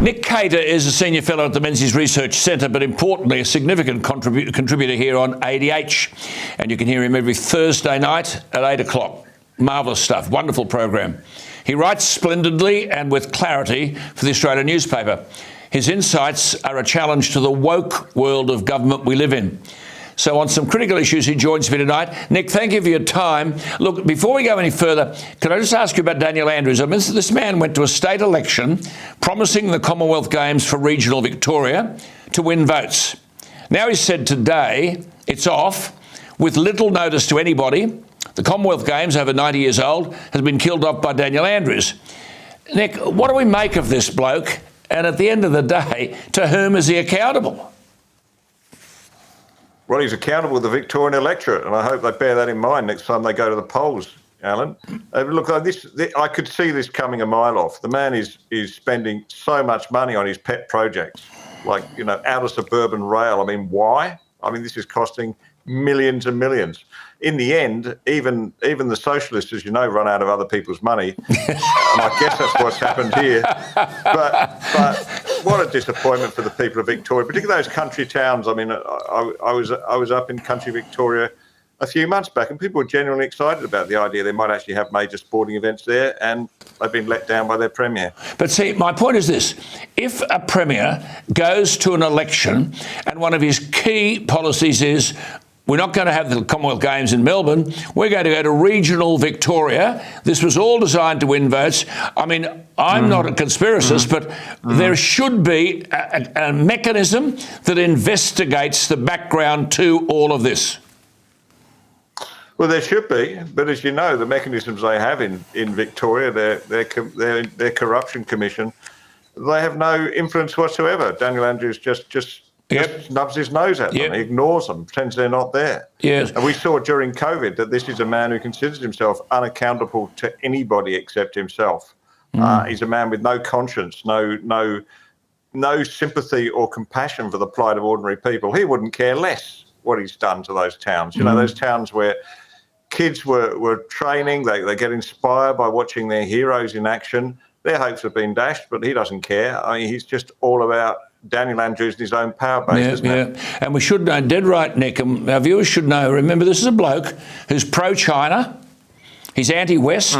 Nick Cater is a senior fellow at the Menzies Research Centre, but importantly a significant contributor here on ADH. And you can hear him every Thursday night at 8 o'clock. Marvellous stuff, wonderful program. He writes splendidly and with clarity for the Australian newspaper. His insights are a challenge to the woke world of government we live in. So on some critical issues, he joins me tonight. Nick, thank you for your time. Look, before we go any further, can I just ask you about Daniel Andrews? I mean, this man went to a state election promising the Commonwealth Games for regional Victoria to win votes. Now he's said today it's off with little notice to anybody. The Commonwealth Games, over 90 years old, has been killed off by Daniel Andrews. Nick, what do we make of this bloke? And at the end of the day, to whom is he accountable? Well, he's accountable to the Victorian electorate, and I hope they bear that in mind next time they go to the polls, Alan. Look, I could see this coming a mile off. The man is spending so much money on his pet projects, like, outer suburban rail. I mean, why? I mean, this is costing millions and millions. In the end, even the socialists, as you know, run out of other people's money. And I guess that's what's happened here. But what a disappointment for the people of Victoria, particularly those country towns. I mean, I was up in country Victoria a few months back, and people were genuinely excited about the idea they might actually have major sporting events there, and they've been let down by their premier. But see, my point is this. If a premier goes to an election and one of his key policies is, we're not going to have the Commonwealth Games in Melbourne, we're going to go to regional Victoria. This was all designed to win votes. I mean, I'm not a conspiracist, but there should be a mechanism that investigates the background to all of this. Well, there should be, but as you know, the mechanisms they have in Victoria, their corruption commission, they have no influence whatsoever. Daniel Andrews just snubs his nose at them. He ignores them, pretends they're not there. Yes. And we saw during COVID that this is a man who considers himself unaccountable to anybody except himself. He's a man with no conscience, no sympathy or compassion for the plight of ordinary people. He wouldn't care less what he's done to those towns. Those towns where kids were training, they get inspired by watching their heroes in action. Their hopes have been dashed, but he doesn't care. I mean, he's just all about Daniel Andrews and his own power base, isn't it? And we should know, dead right, Nick, and our viewers should know, remember, this is a bloke who's pro-China, he's anti-West,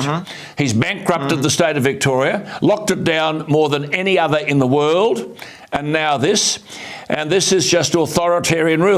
he's bankrupted the state of Victoria, locked it down more than any other in the world, and now this. And this is just authoritarian rule.